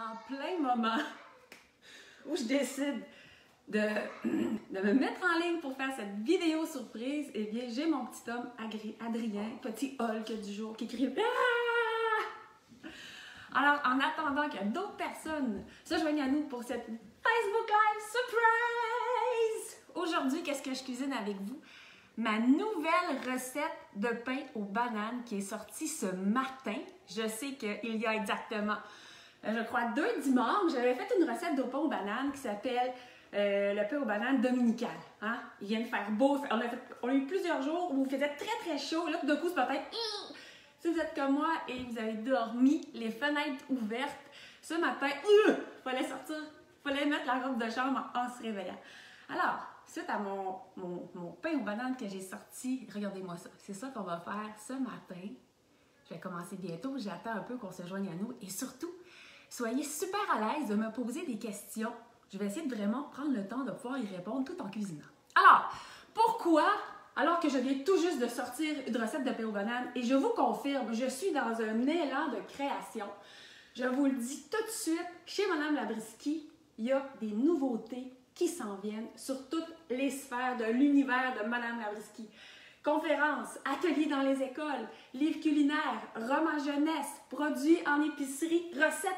en plein moment où je décide de me mettre en ligne pour faire cette vidéo surprise, eh bien, j'ai mon petit homme Adrien, petit Hulk du jour, qui crie ah! Alors, en attendant que d'autres personnes se joignent à nous pour cette Facebook Live Surprise! Aujourd'hui, qu'est-ce que je cuisine avec vous? Ma nouvelle recette de pain aux bananes qui est sortie ce matin. Je sais qu'il y a exactement, je crois, 2 dimanches, j'avais fait une recette de pain aux bananes qui s'appelle le pain aux bananes dominical. Hein? Il vient de faire beau. On a eu plusieurs jours où il faisait très très chaud. Là, tout d'un coup, ce matin, si vous êtes comme moi et vous avez dormi, les fenêtres ouvertes, ce matin, il fallait sortir, il fallait mettre la robe de chambre en se réveillant. Alors, suite à mon pain aux bananes que j'ai sorti, regardez-moi ça. C'est ça qu'on va faire ce matin. Je vais commencer bientôt. J'attends un peu qu'on se joigne à nous. Et surtout, soyez super à l'aise de me poser des questions. Je vais essayer de vraiment prendre le temps de pouvoir y répondre tout en cuisinant. Alors, pourquoi, alors que je viens tout juste de sortir une recette de pain aux bananes, et je vous confirme, je suis dans un élan de création. Je vous le dis tout de suite, chez Mme Labriski, il y a des nouveautés qui s'en viennent sur toutes les sphères de l'univers de Mme Labriski. Conférences, ateliers dans les écoles, livres culinaires, romans jeunesse, produits en épicerie, recettes.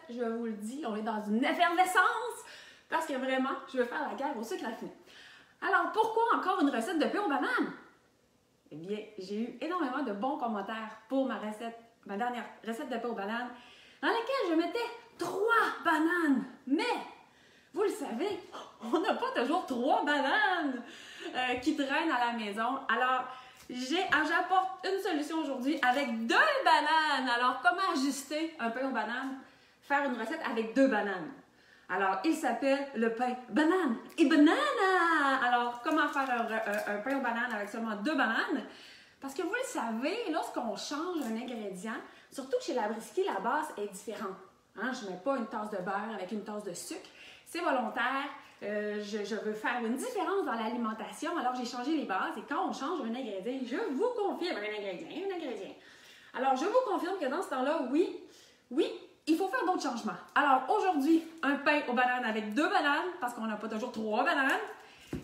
Je vous le dis, on est dans une effervescence parce que vraiment, je veux faire la guerre au sucre raffiné. Alors, pourquoi encore une recette de pain aux bananes? Eh bien, j'ai eu énormément de bons commentaires pour ma dernière recette de pain aux bananes, dans laquelle je mettais 3 bananes. Mais, vous le savez, on n'a pas toujours 3 bananes qui traînent à la maison. Alors, j'apporte une solution aujourd'hui avec 2 bananes. Alors, comment ajuster un pain aux bananes? Faire une recette avec 2 bananes. Alors, il s'appelle le pain banane et banana. Alors, comment faire un pain aux bananes avec seulement 2 bananes? Parce que vous le savez, lorsqu'on change un ingrédient, surtout chez Labriski, la base est différente. Hein? Je ne mets pas une tasse de beurre avec une tasse de sucre. C'est volontaire. Je veux faire une différence dans l'alimentation. Alors, j'ai changé les bases. Et quand on change un ingrédient, je vous confirme un ingrédient. Alors, je vous confirme que dans ce temps-là, oui, il faut faire d'autres changements. Alors, aujourd'hui, un pain aux bananes avec 2 bananes, parce qu'on n'a pas toujours 3 bananes.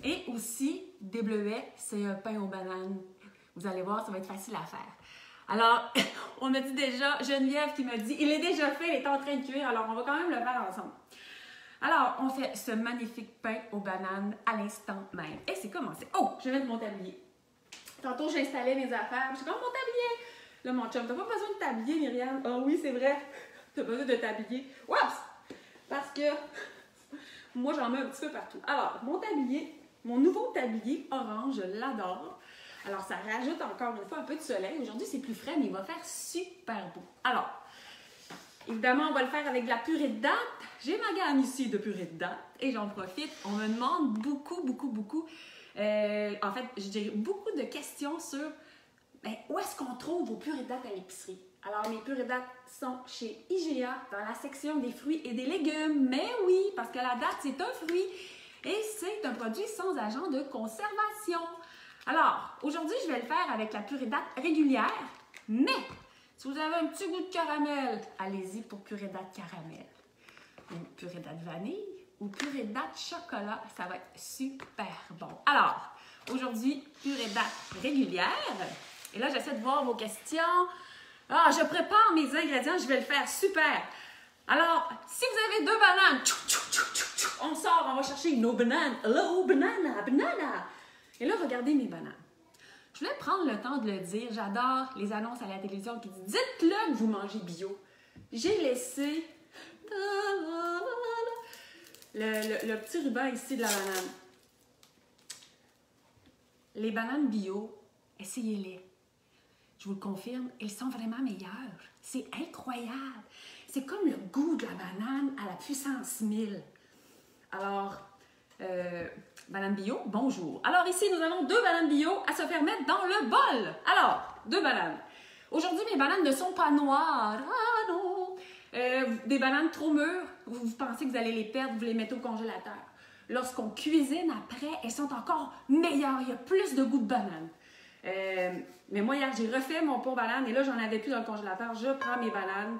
Et aussi, des bleuets, c'est un pain aux bananes. Vous allez voir, ça va être facile à faire. Alors, on me dit déjà, Geneviève qui me dit, il est déjà fait, il est en train de cuire, alors on va quand même le faire ensemble. Alors, on fait ce magnifique pain aux bananes à l'instant même. Et c'est commencé. Oh, je viens de mon tablier. Tantôt, j'installais mes affaires. Je suis comme mon tablier. Là, mon chum, t'as pas besoin de tablier, Myriam. Ah oui, c'est vrai. T'as besoin de tablier. Oups! Parce que moi, j'en mets un petit peu partout. Alors, mon tablier, mon nouveau tablier orange, je l'adore. Alors, ça rajoute encore une fois un peu de soleil. Aujourd'hui, c'est plus frais, mais il va faire super beau. Alors, évidemment, on va le faire avec de la purée de dattes. J'ai ma gamme ici de purée de dattes et j'en profite. On me demande beaucoup. En fait, je dirais beaucoup de questions sur où est-ce qu'on trouve vos purées de dattes à l'épicerie. Alors, mes purées de dattes sont chez IGA dans la section des fruits et des légumes. Mais oui, parce que la date, c'est un fruit et c'est un produit sans agent de conservation. Alors, aujourd'hui, je vais le faire avec la purée de dattes régulière, mais si vous avez un petit goût de caramel, allez-y pour purée de dattes caramel. Ou purée de dattes vanille ou purée de dattes chocolat, ça va être super bon. Alors, aujourd'hui, purée de dattes régulière. Et là, j'essaie de voir vos questions. Ah, je prépare mes ingrédients, je vais le faire super. Alors, si vous avez 2 bananes, on sort, on va chercher nos bananes. Hello, banana. Et là, regardez mes bananes. Je voulais prendre le temps de le dire. J'adore les annonces à la télévision qui disent « Dites-le que vous mangez bio ». J'ai laissé le petit ruban ici de la banane. Les bananes bio, essayez-les. Je vous le confirme, elles sont vraiment meilleures. C'est incroyable. C'est comme le goût de la banane à la puissance 1000. Alors, banane bio, bonjour. Alors ici, nous avons 2 bananes bio à se faire mettre dans le bol. Alors, 2 bananes. Aujourd'hui, mes bananes ne sont pas noires. Ah non! Des bananes trop mûres, vous pensez que vous allez les perdre, vous les mettez au congélateur. Lorsqu'on cuisine après, elles sont encore meilleures. Il y a plus de goût de banane. Mais moi, hier, j'ai refait mon pot banane et là, j'en avais plus dans le congélateur. Je prends mes bananes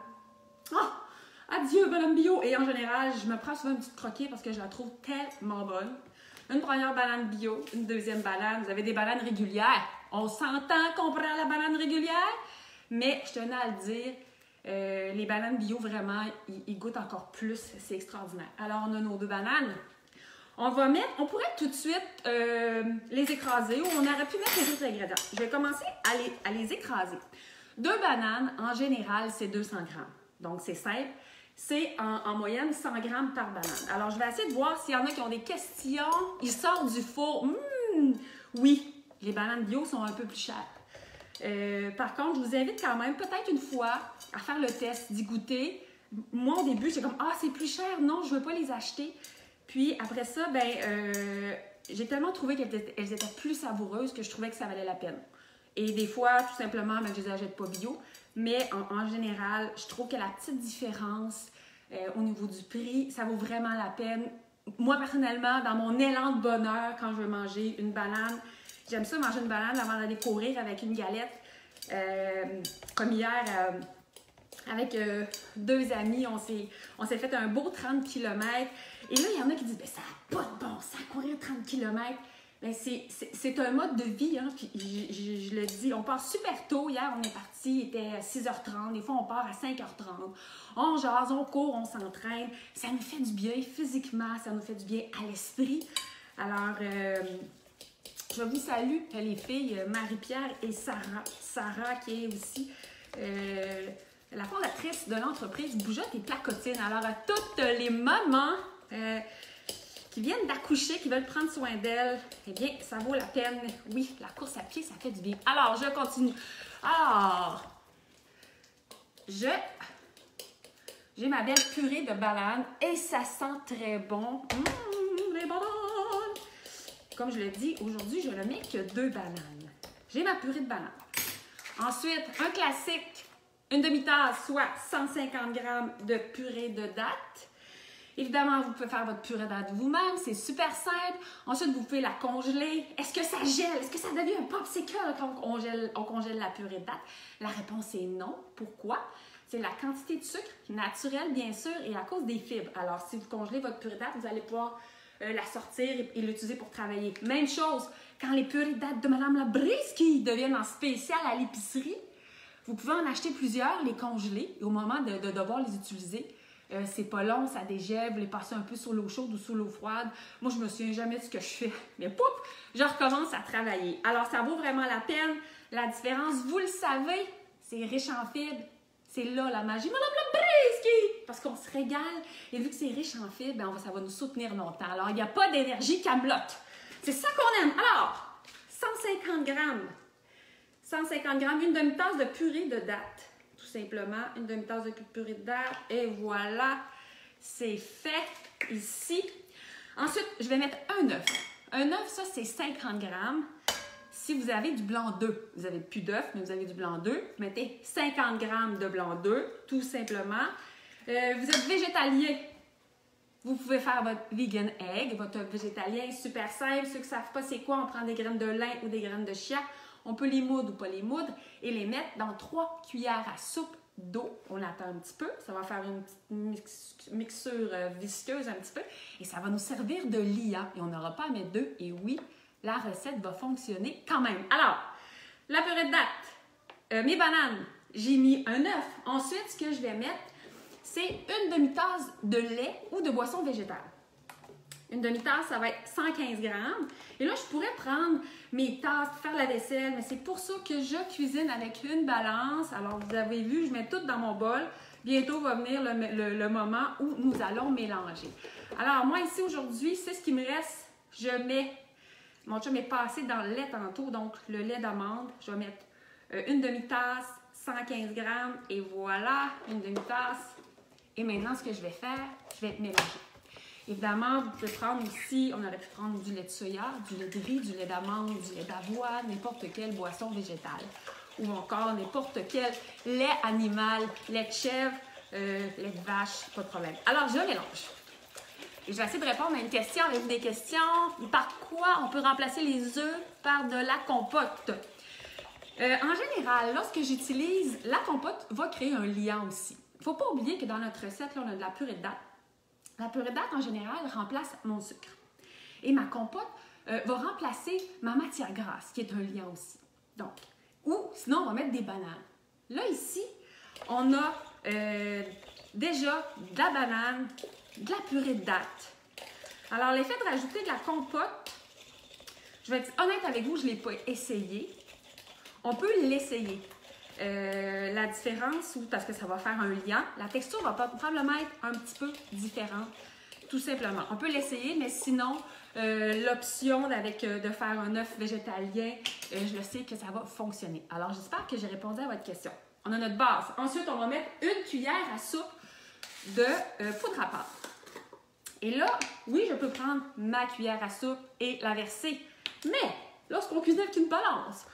Ah! Adieu, banane bio! Et en général, je me prends souvent une petite croquée parce que je la trouve tellement bonne. Une première banane bio, une deuxième banane. Vous avez des bananes régulières. On s'entend qu'on prend la banane régulière, mais je tenais à le dire, les bananes bio, vraiment, ils goûtent encore plus. C'est extraordinaire. Alors, on a nos deux bananes. On pourrait tout de suite les écraser ou on aurait pu mettre les autres ingrédients. Je vais commencer à les écraser. 2 bananes, en général, c'est 200 grammes. Donc, c'est simple. C'est en moyenne 100 grammes par banane. Alors, je vais essayer de voir s'il y en a qui ont des questions. Ils sortent du four. Oui, les bananes bio sont un peu plus chères. Par contre, je vous invite quand même, peut-être une fois, à faire le test, d'y goûter. Moi, au début, j'étais comme « Ah, c'est plus cher. Non, je ne veux pas les acheter. » Puis après ça, j'ai tellement trouvé qu'elles étaient plus savoureuses que je trouvais que ça valait la peine. Et des fois, tout simplement, je ne les achète pas bio. Mais en général, je trouve que la petite différence au niveau du prix, ça vaut vraiment la peine. Moi, personnellement, dans mon élan de bonheur, quand je veux manger une banane, j'aime ça manger une banane avant d'aller courir avec une galette. Comme hier, avec 2 amis, on s'est fait un beau 30 km. Et là, il y en a qui disent « ça n'a pas de bon sens, courir 30 km. » C'est un mode de vie, hein, puis je le dis, on part super tôt. Hier, on est parti, il était 6h30, des fois on part à 5h30. On jase, on court, on s'entraîne. Ça nous fait du bien physiquement, ça nous fait du bien à l'esprit. Alors, je vous salue, les filles, Marie-Pierre et Sarah. Sarah qui est aussi la fondatrice de l'entreprise Bougeotte et Placotine. Alors, à toutes les mamans qui viennent d'accoucher, qui veulent prendre soin d'elles, eh bien, ça vaut la peine. Oui, la course à pied, ça fait du bien. Alors, je continue. Alors, j'ai ma belle purée de bananes et ça sent très bon. Les bananes! Comme je l'ai dit, aujourd'hui, je ne mets que 2 bananes. J'ai ma purée de bananes. Ensuite, un classique, une demi-tasse, soit 150 g de purée de dattes. Évidemment, vous pouvez faire votre purée de dattes vous-même, c'est super simple. Ensuite, vous pouvez la congeler. Est-ce que ça gèle? Est-ce que ça devient un popsicle quand on congèle la purée de dattes? La réponse est non. Pourquoi? C'est la quantité de sucre naturelle, bien sûr, et à cause des fibres. Alors, si vous congelez votre purée de dattes, vous allez pouvoir la sortir et l'utiliser pour travailler. Même chose, quand les purées de dattes de Mme Labrisky deviennent en spécial à l'épicerie, vous pouvez en acheter plusieurs, les congeler, et au moment de devoir les utiliser, c'est pas long, ça dégèle, vous les passez un peu sur l'eau chaude ou sur l'eau froide. Moi, je me souviens jamais de ce que je fais, mais pouf, je recommence à travailler. Alors, ça vaut vraiment la peine. La différence, vous le savez, c'est riche en fibres. C'est là la magie. Mme Labrisky! Parce qu'on se régale. Et vu que c'est riche en fibres, ça va nous soutenir longtemps. Alors, il n'y a pas d'énergie camelote. C'est ça qu'on aime. Alors, 150 grammes. 150 grammes, une demi-tasse de purée de dattes. Tout simplement, une demi-tasse de purée de dattes. Et voilà, c'est fait ici. Ensuite, je vais mettre un œuf. Un œuf, ça, c'est 50 grammes. Si vous avez du blanc d'œuf, vous n'avez plus d'œuf, mais vous avez du blanc d'œuf, vous mettez 50 grammes de blanc d'œuf, tout simplement. Vous êtes végétalien, vous pouvez faire votre vegan egg, votre végétalien super simple. Ceux qui ne savent pas c'est quoi, on prend des graines de lin ou des graines de chia. On peut les moudre ou pas les moudre et les mettre dans 3 cuillères à soupe d'eau. On attend un petit peu, ça va faire une petite mixture visqueuse un petit peu et ça va nous servir de liant. Et on n'aura pas à mettre d'œuf et oui, la recette va fonctionner quand même. Alors, la purée de dattes, mes bananes, j'ai mis un œuf. Ensuite, ce que je vais mettre, c'est une demi-tasse de lait ou de boisson végétale. Une demi-tasse, ça va être 115 grammes. Et là, je pourrais prendre mes tasses pour faire la vaisselle, mais c'est pour ça que je cuisine avec une balance. Alors, vous avez vu, je mets tout dans mon bol. Bientôt va venir le moment où nous allons mélanger. Alors, moi, ici, aujourd'hui, c'est ce qui me reste. Je mets... Mon chum est passé dans le lait tantôt, donc le lait d'amande. Je vais mettre une demi-tasse, 115 grammes, et voilà, une demi-tasse. Et maintenant, ce que je vais faire, je vais mélanger. Évidemment, vous pouvez prendre aussi, on aurait pu prendre du lait de soya, du lait de riz, du lait d'amande, du lait d'avoine, n'importe quelle boisson végétale. Ou encore n'importe quel lait animal, lait de chèvre, lait de vache, pas de problème. Alors, je mélange. Et je vais essayer de répondre à une question. Avez-vous des questions? Par quoi on peut remplacer les œufs par de la compote? En général, lorsque j'utilise, la compote va créer un liant aussi. ne faut pas oublier que dans notre recette, là, on a de la purée de date. La purée de date, en général, remplace mon sucre. Et ma compote va remplacer ma matière grasse, qui est un lien aussi. Donc, ou sinon, on va mettre des bananes. Là, ici, on a déjà de la banane, de la purée de date. Alors, l'effet de rajouter de la compote, je vais être honnête avec vous, je ne l'ai pas essayé. On peut l'essayer. La différence, parce que ça va faire un lien, la texture va probablement être un petit peu différente, tout simplement. On peut l'essayer, mais sinon, l'option de faire un œuf végétalien, je le sais que ça va fonctionner. Alors, j'espère que j'ai répondu à votre question. On a notre base. Ensuite, on va mettre une cuillère à soupe de poudre à pâte. Et là, oui, je peux prendre ma cuillère à soupe et la verser. Mais, lorsqu'on cuisine avec une balance,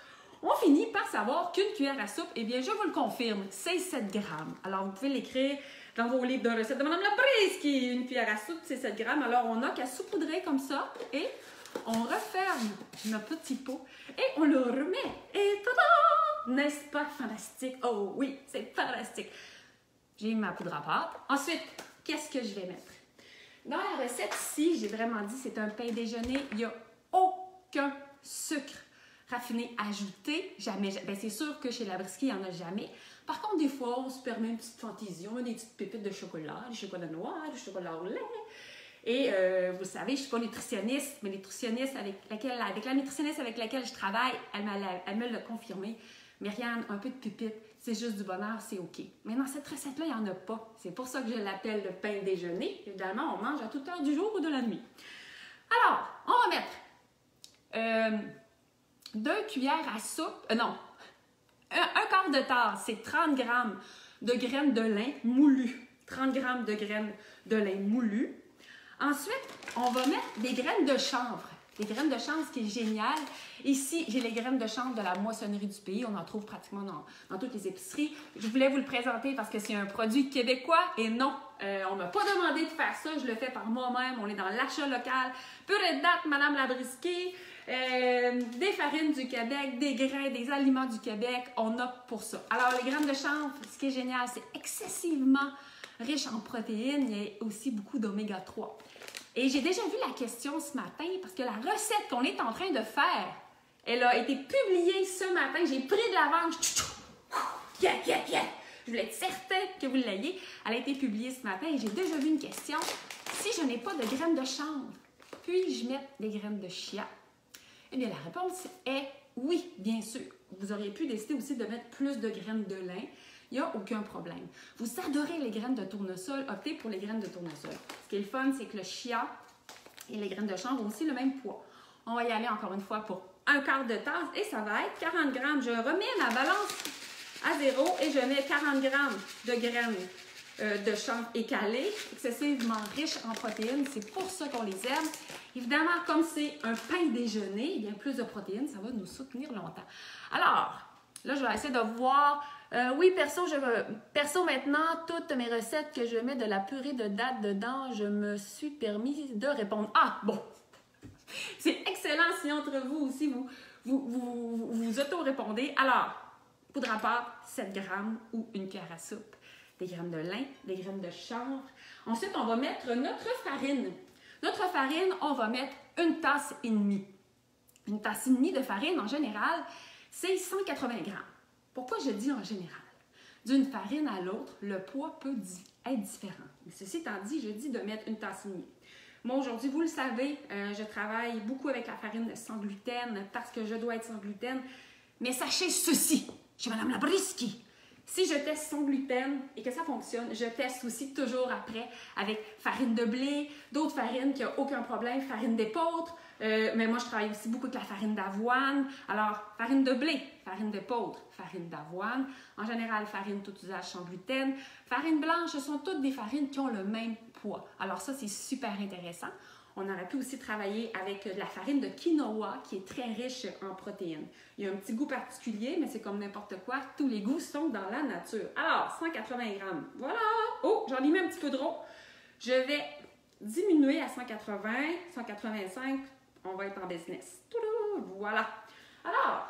on finit par savoir qu'une cuillère à soupe, eh bien, je vous le confirme, c'est 7 grammes. Alors, vous pouvez l'écrire dans vos livres de recettes de Mme Labriskie. Une cuillère à soupe, c'est 7 grammes. Alors, on n'a qu'à saupoudrer comme ça et on referme notre petit pot et on le remet. Et tada! N'est-ce pas fantastique? Oh oui, c'est fantastique. J'ai ma poudre à pâte. Ensuite, qu'est-ce que je vais mettre? Dans la recette ici, j'ai vraiment dit c'est un pain déjeuner. Il n'y a aucun sucre raffiné ajouté. Jamais. Bien, c'est sûr que chez Labriskie, il n'y en a jamais. Par contre, des fois, on se permet une petite fantaisie. On met des petites pépites de chocolat, du chocolat noir, du chocolat au lait. Et vous savez, je ne suis pas nutritionniste, mais avec la nutritionniste avec laquelle je travaille, elle me l'a confirmé. Myriam, un peu de pépites, c'est juste du bonheur, c'est OK. Mais dans cette recette-là, il n'y en a pas. C'est pour ça que je l'appelle le pain déjeuner. Évidemment, on mange à toute heure du jour ou de la nuit. Alors, on va mettre 2 cuillères à soupe, un quart de tasse, c'est 30 grammes de graines de lin moulues. 30 grammes de graines de lin moulues. Ensuite, on va mettre des graines de chanvre. Des graines de chanvre, ce qui est génial. Ici, j'ai les graines de chanvre de la moissonnerie du pays. On en trouve pratiquement dans toutes les épiceries. Je voulais vous le présenter parce que c'est un produit québécois. Et non, on ne m'a pas demandé de faire ça. Je le fais par moi-même. On est dans l'achat local. Purée de date, Mme Labriskie. Des farines du Québec, des grains, des aliments du Québec. On opte pour ça. Alors, les graines de chanvre, ce qui est génial, c'est excessivement riche en protéines. Il y a aussi beaucoup d'oméga 3. Et j'ai déjà vu la question ce matin parce que la recette qu'on est en train de faire, elle a été publiée ce matin. J'ai pris de l'avance. Yeah. Je voulais être certaine que vous l'ayez. Elle a été publiée ce matin et j'ai déjà vu une question. Si je n'ai pas de graines de chanvre, puis-je mettre des graines de chia? Eh bien, la réponse est oui, bien sûr. Vous auriez pu décider aussi de mettre plus de graines de lin. Il n'y a aucun problème. Vous adorez les graines de tournesol, optez pour les graines de tournesol. Ce qui est le fun, c'est que le chia et les graines de chanvre ont aussi le même poids. On va y aller encore une fois pour un quart de tasse et ça va être 40 grammes. Je remets ma balance à 0 et je mets 40 grammes de graines de chanvre écalées, excessivement riches en protéines. C'est pour ça qu'on les aime. Évidemment, comme c'est un pain déjeuner, il y a plus de protéines, ça va nous soutenir longtemps. Alors, là, je vais essayer de voir. Oui, perso, maintenant, toutes mes recettes que je mets de la purée de date dedans, je me suis permis de répondre. Ah, bon! C'est excellent si entre vous aussi, vous auto-répondez. Alors, poudre à pâte, 7 grammes ou une cuillère à soupe, des graines de lin, des graines de chanvre. Ensuite, on va mettre notre farine. Notre farine, on va mettre une tasse et demie. Une tasse et demie de farine, en général, c'est 180 grammes. Pourquoi je dis en général? D'une farine à l'autre, le poids peut être différent. Mais ceci étant dit, je dis de mettre une tasse et demie. Moi, aujourd'hui, vous le savez, je travaille beaucoup avec la farine sans gluten parce que je dois être sans gluten. Mais sachez ceci, chez Mme Labriskie, si je teste sans gluten et que ça fonctionne, je teste aussi toujours après avec farine de blé, d'autres farines qui n'ont aucun problème, farine d'épeautre. Mais moi, je travaille aussi beaucoup avec la farine d'avoine. Alors, farine de blé, farine d'épeautre, farine d'avoine. En général, farine tout usage sans gluten. Farine blanche, ce sont toutes des farines qui ont le même poids. Alors ça, c'est super intéressant. On aurait pu aussi travailler avec de la farine de quinoa qui est très riche en protéines. Il y a un petit goût particulier, mais c'est comme n'importe quoi. Tous les goûts sont dans la nature. Alors, 180 grammes. Voilà! Oh, j'en ai mis un petit peu trop. Je vais diminuer à 180, 185. On va être en business. Toudou, voilà. Alors,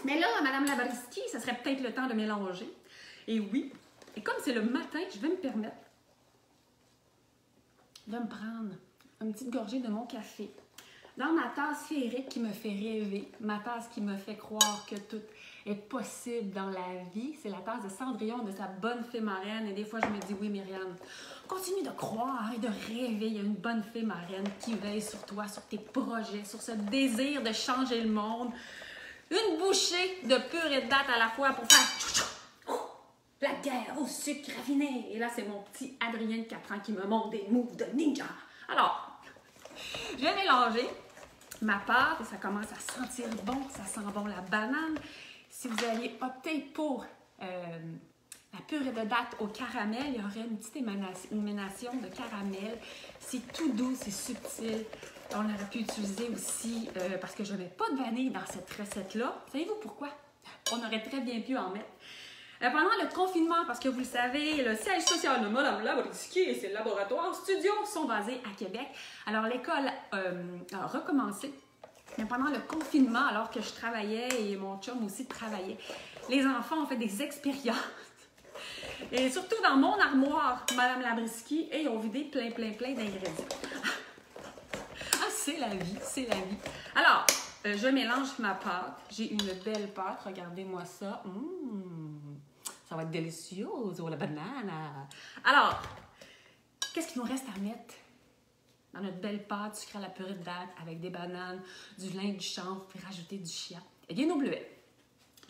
mais là, Mme Labriskie, ça serait peut-être le temps de mélanger. Et oui, Et comme c'est le matin, je vais me permettre de me prendre une petite gorgée de mon café. Dans ma tasse féerique qui me fait rêver, ma tasse qui me fait croire que tout est possible dans la vie, c'est la tasse de Cendrillon de sa bonne fée marraine. Et des fois, je me dis, oui, Myriam, continue de croire et de rêver. Il y a une bonne fée marraine qui veille sur toi, sur tes projets, sur ce désir de changer le monde. Une bouchée de pur et de date à la fois pour faire la guerre au sucre raffiné. Et là, c'est mon petit Adrien de 4 ans qui me montre des moves de ninja. Alors, je vais mélanger ma pâte et ça commence à sentir bon. Ça sent bon la banane. Si vous alliez opter pour la purée de date au caramel, il y aurait une petite émanation de caramel. C'est tout doux, c'est subtil. On aurait pu utiliser aussi, parce que je ne mets pas de vanille dans cette recette-là. Savez-vous pourquoi? On aurait très bien pu en mettre. Pendant le confinement, parce que vous le savez, le siège social de Mme Labrisky et ses laboratoires studios sont basés à Québec. Alors, l'école a recommencé. Mais pendant le confinement, alors que je travaillais et mon chum aussi travaillait, les enfants ont fait des expériences. Et surtout dans mon armoire, Mme Labrisky, et ils ont vidé plein d'ingrédients. Ah, c'est la vie, c'est la vie. Alors, je mélange ma pâte. J'ai une belle pâte, regardez-moi ça. Ça va être délicieux, oh, la banane. Alors, qu'est-ce qu'il nous reste à mettre dans notre belle pâte sucrée à la purée de date avec des bananes, du lin, du chanvre, puis rajouter du chia? Eh bien, nos bleuets.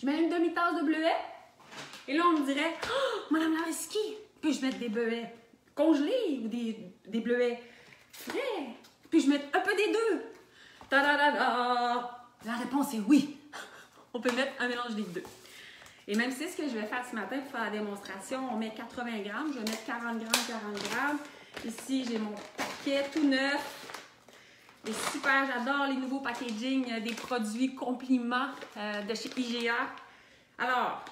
Je mets une demi-tasse de bleuets. Et là, on me dirait, oh, Mme Labrisky, puis-je mettre des bleuets congelés ou des bleuets frais? Puis-je mettre un peu des deux? Ta-da-da-da! La réponse est oui. On peut mettre un mélange des deux. Et même si c'est ce que je vais faire ce matin pour faire la démonstration, on met 80 grammes, je vais mettre 40 grammes. Ici, j'ai mon paquet tout neuf. Et super, j'adore les nouveaux packaging des produits compliments de chez IGA. Alors,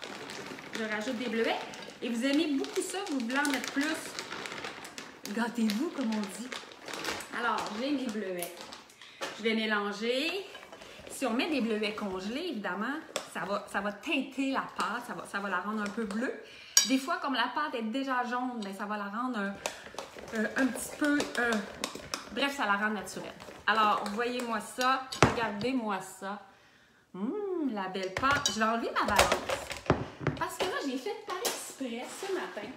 je rajoute des bleuets. Et vous aimez beaucoup ça, vous voulez en mettre plus. Gâtez-vous, comme on dit. Alors, j'ai mes bleuets. Je vais mélanger. Si on met des bleuets congelés, évidemment, ça va teinter la pâte, ça va la rendre un peu bleue. Des fois, comme la pâte est déjà jaune, bien, ça va la rendre un petit peu... bref, ça la rend naturelle. Alors, voyez-moi ça, regardez-moi ça. La belle pâte. Je vais enlever ma balance. Parce que là, j'ai fait par exprès ce matin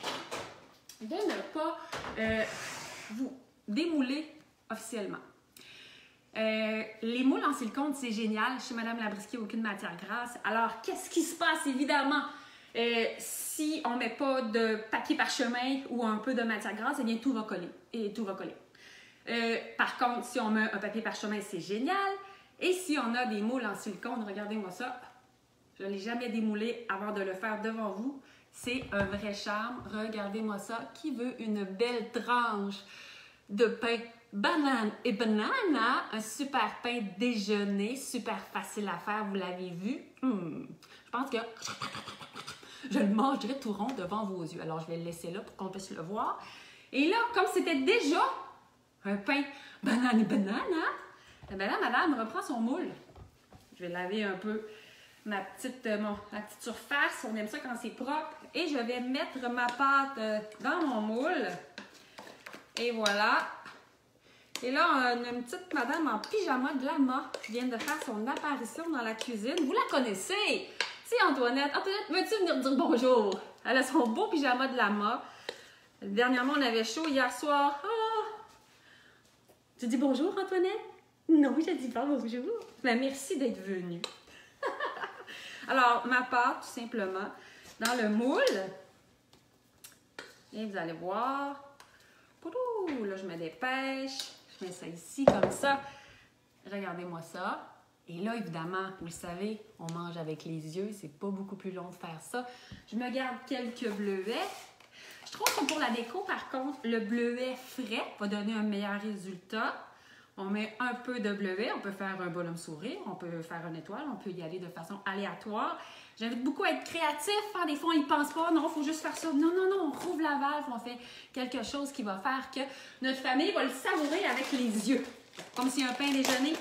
de ne pas vous démouler officiellement. Les moules en silicone, c'est génial. Chez Mme Labrisky, aucune matière grasse. Alors, qu'est-ce qui se passe, évidemment, si on ne met pas de papier parchemin ou un peu de matière grasse, eh bien, tout va coller. Et tout va coller. Par contre, si on met un papier parchemin, c'est génial. Et si on a des moules en silicone, regardez-moi ça. Je ne l'ai jamais démoulé avant de le faire devant vous. C'est un vrai charme. Regardez-moi ça. Qui veut une belle tranche de pain banane et banana? Un super pain déjeuner, super facile à faire, vous l'avez vu. Je pense que je le mangerai tout rond devant vos yeux. Alors, je vais le laisser là pour qu'on puisse le voir. Et là, comme c'était déjà un pain banane et banana, eh bien là, madame reprend son moule. Je vais laver un peu ma petite surface. On aime ça quand c'est propre. Et je vais mettre ma pâte dans mon moule. Et voilà. Et là, on a une petite madame en pyjama de lama qui vient de faire son apparition dans la cuisine. Vous la connaissez? C'est Antoinette. Antoinette, veux-tu venir dire bonjour? Elle a son beau pyjama de lama. Dernièrement, on avait chaud hier soir. Oh! Tu dis bonjour, Antoinette? Non, je dis pas bonjour. Mais merci d'être venue. Alors, ma pâte, tout simplement, dans le moule. Et vous allez voir. Poudou, là, je me dépêche. Je mets ça ici, comme ça. Regardez-moi ça. Et là, évidemment, vous le savez, on mange avec les yeux. C'est pas beaucoup plus long de faire ça. Je me garde quelques bleuets. Je trouve que pour la déco, par contre, le bleuet frais va donner un meilleur résultat. On met un peu de bleuet. On peut faire un bonhomme sourire. On peut faire une étoile. On peut y aller de façon aléatoire. J'invite beaucoup à être créatif. Hein? Des fois, ils ne pensent pas. Non, il faut juste faire ça. Non, non, non. On rouvre la valve. On fait quelque chose qui va faire que notre famille va le savourer avec les yeux. comme si un pain déjeuner.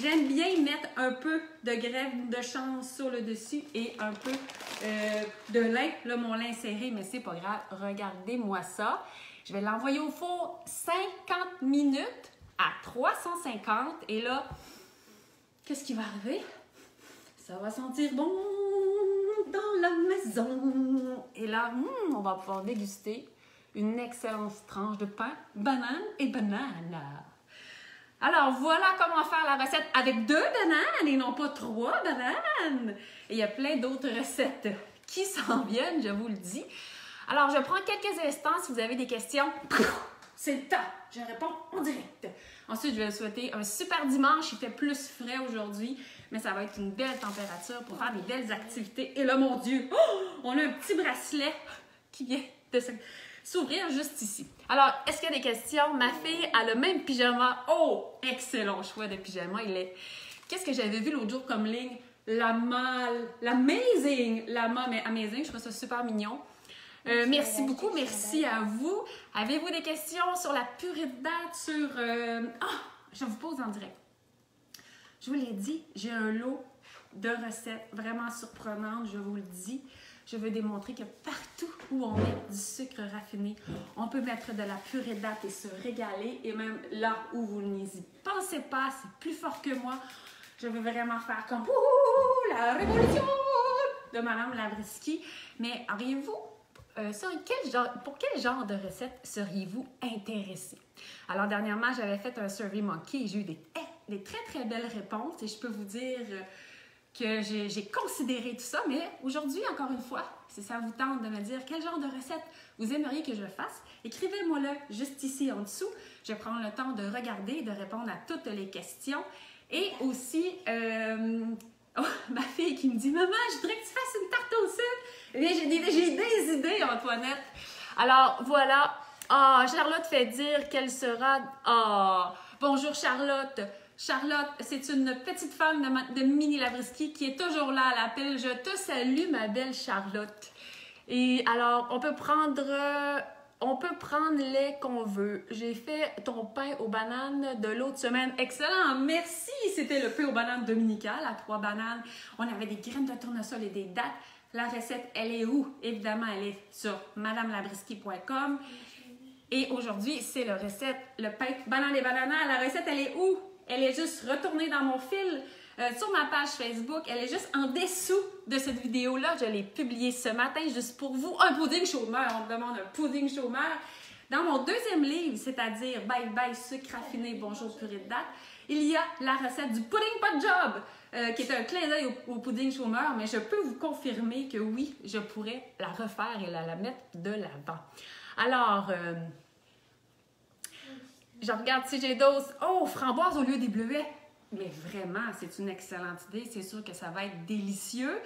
J'aime bien mettre un peu de grève de chanvre sur le dessus et un peu de lin. Là, mon lin est serré, mais c'est pas grave. Regardez-moi ça. Je vais l'envoyer au four 50 minutes à 350. Et là, qu'est-ce qui va arriver? Ça va sentir bon dans la maison. Et là, on va pouvoir déguster une excellente tranche de pain, banane et banane. Alors, voilà comment faire la recette avec 2 bananes et non pas 3 bananes. Et il y a plein d'autres recettes qui s'en viennent, je vous le dis. Alors, je prends quelques instants. Si vous avez des questions, c'est le temps. Je réponds en direct. Ensuite, je vais vous souhaiter un super dimanche. Il fait plus frais aujourd'hui, mais ça va être une belle température pour faire des belles activités. Et là, mon Dieu, on a un petit bracelet qui vient de s'ouvrir juste ici. Alors, est-ce qu'il y a des questions? Ma fille a le même pyjama. Oh, excellent choix de pyjama. Qu'est-ce que j'avais vu l'autre jour comme ligne? L'amazing. Mais amazing, je trouve ça super mignon. Merci beaucoup, merci à vous. Avez-vous des questions sur la purée de dattes, je vous pose en direct. Je vous l'ai dit, j'ai un lot de recettes vraiment surprenantes, je vous le dis. Je veux démontrer que partout où on met du sucre raffiné, on peut mettre de la purée de dattes et se régaler. Et même là où vous n'y pensez pas, c'est plus fort que moi. Je veux vraiment faire comme la révolution de Madame Labriski. Mais auriez-vous pour quel genre de recette seriez-vous intéressé? Alors, dernièrement, j'avais fait un Survey Monkey et j'ai eu des très, très belles réponses. Et je peux vous dire que j'ai considéré tout ça. Mais aujourd'hui, encore une fois, si ça vous tente de me dire quel genre de recette vous aimeriez que je fasse, écrivez-moi-le juste ici en dessous. Je vais prendre le temps de regarder et de répondre à toutes les questions. Et aussi, ma fille qui me dit « Maman, je voudrais que tu fasses une tarte au sucre. » Eh bien, j'ai des idées, Antoinette. Alors, voilà. Charlotte fait dire qu'elle sera... bonjour, Charlotte. Charlotte, c'est une petite fan de Mini Labriski qui est toujours là à l'appel. Je te salue, ma belle Charlotte. Et alors, on peut prendre les qu'on veut. J'ai fait ton pain aux bananes de l'autre semaine. Excellent, merci. C'était le pain aux bananes dominical à 3 bananes. On avait des graines de tournesol et des dattes. La recette, elle est où? Évidemment, elle est sur madamelabriski.com. Et aujourd'hui, c'est la recette, le pain banane et banana. La recette, elle est où? Elle est juste retournée dans mon fil sur ma page Facebook. Elle est juste en dessous de cette vidéo-là. Je l'ai publiée ce matin juste pour vous. Un pudding chômeur. On me demande un pudding chômeur. Dans mon 2e livre, c'est-à-dire Bye Bye sucre raffiné, bonjour purée de dattes, il y a la recette du pudding pas de job, qui est un clin d'œil au pudding chômeur, mais je peux vous confirmer que oui, je pourrais la refaire et la mettre de l'avant. Alors, je regarde si j'ai d'autres. Oh, framboise au lieu des bleuets. Mais vraiment, c'est une excellente idée. C'est sûr que ça va être délicieux.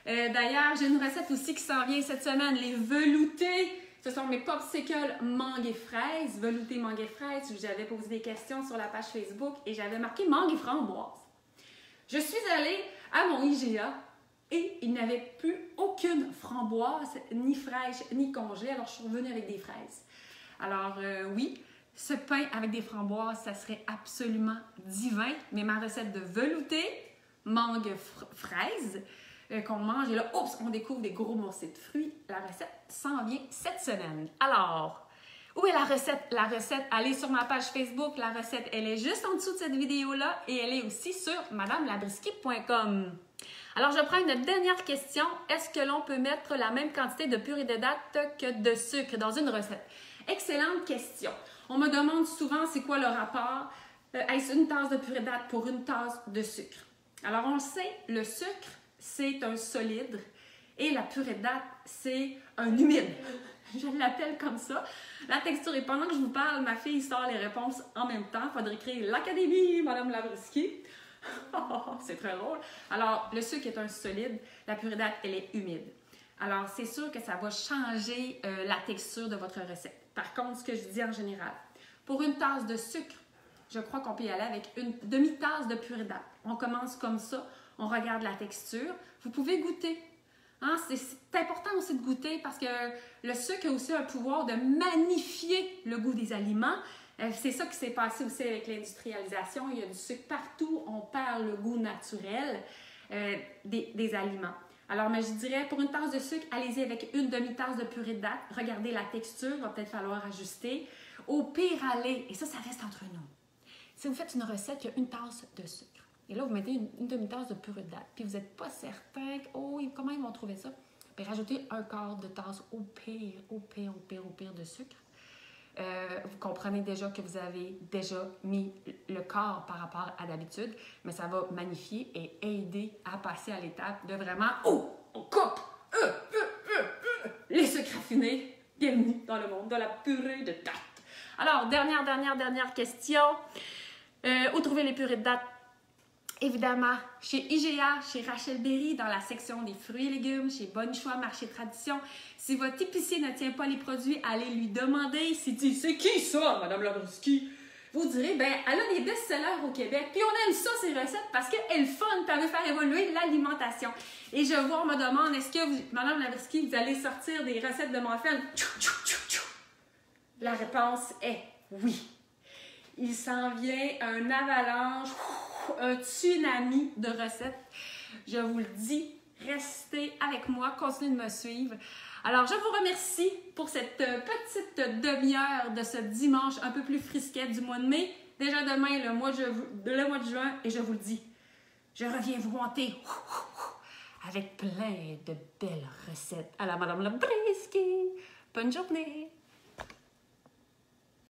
D'ailleurs, j'ai une recette aussi qui s'en vient cette semaine, les veloutés. Ce sont mes popsicles mangue et fraise, velouté mangue et fraise. J'avais posé des questions sur la page Facebook et j'avais marqué mangue et framboise. Je suis allée à mon IGA et il n'y avait plus aucune framboise, ni fraîche, ni congelée. Alors, je suis revenue avec des fraises. Alors, oui, ce pain avec des framboises, ça serait absolument divin. Mais ma recette de velouté, mangue fraise, qu'on mange, et là, oups, on découvre des gros morceaux de fruits. La recette s'en vient cette semaine. Alors, où est la recette? La recette, allez sur ma page Facebook. La recette, elle est juste en dessous de cette vidéo-là et elle est aussi sur madamelabriski.com. Alors, je prends une dernière question. Est-ce que l'on peut mettre la même quantité de purée de dattes que de sucre dans une recette? Excellente question. On me demande souvent c'est quoi le rapport. Est-ce une tasse de purée de dattes pour une tasse de sucre? Alors, on le sait, le sucre, c'est un solide et la purée de dattes, c'est un humide. Je l'appelle comme ça. La texture, et pendant que je vous parle, ma fille sort les réponses en même temps. Il faudrait écrire l'Académie, Madame Labriski. C'est très drôle. Alors, le sucre est un solide. La purée de dattes, elle est humide. Alors, c'est sûr que ça va changer la texture de votre recette. Par contre, ce que je dis en général, pour une tasse de sucre, je crois qu'on peut y aller avec une demi-tasse de purée de dattes. On commence comme ça, on regarde la texture. Vous pouvez goûter. Hein? C'est important aussi de goûter parce que le sucre a aussi un pouvoir de magnifier le goût des aliments. C'est ça qui s'est passé aussi avec l'industrialisation. Il y a du sucre partout. On perd le goût naturel des aliments. Alors, mais je dirais, pour une tasse de sucre, allez-y avec une demi-tasse de purée de date. Regardez la texture, va peut-être falloir ajuster. Au pire, allez, et ça reste entre nous. Si vous faites une recette qui a une tasse de sucre, et là, vous mettez une demi-tasse de purée de date, puis vous n'êtes pas certain, comment ils vont trouver ça? Bien, rajoutez un quart de tasse au pire de sucre. Vous comprenez déjà que vous avez déjà mis le quart par rapport à d'habitude, mais ça va magnifier et aider à passer à l'étape de vraiment, on coupe les sucres raffinés. Bienvenue dans le monde de la purée de date. Alors, dernière question. Où trouver les purées de date? Évidemment, chez IGA, chez Rachel Berry, dans la section des fruits et légumes, chez Bonne Choix, Marché Tradition. Si votre épicier ne tient pas les produits, allez lui demander. S'il dit « C'est qui ça, Madame Labriski? » Vous direz « Ben, elle a des best-sellers au Québec, puis on aime ça, ces recettes, parce qu'elle est fun, puis elle veut faire évoluer l'alimentation. » Et je vois, on me demande « Est-ce que, Madame Labriski, vous allez sortir des recettes de muffins? » La réponse est oui. Il s'en vient un avalanche, un tsunami de recettes. Je vous le dis, restez avec moi, continuez de me suivre. Alors, je vous remercie pour cette petite demi-heure de ce dimanche un peu plus frisquet du mois de mai. Déjà demain, le mois de juin, et je vous le dis, je reviens vous hanter avec plein de belles recettes à la Madame Labriski. Bonne journée!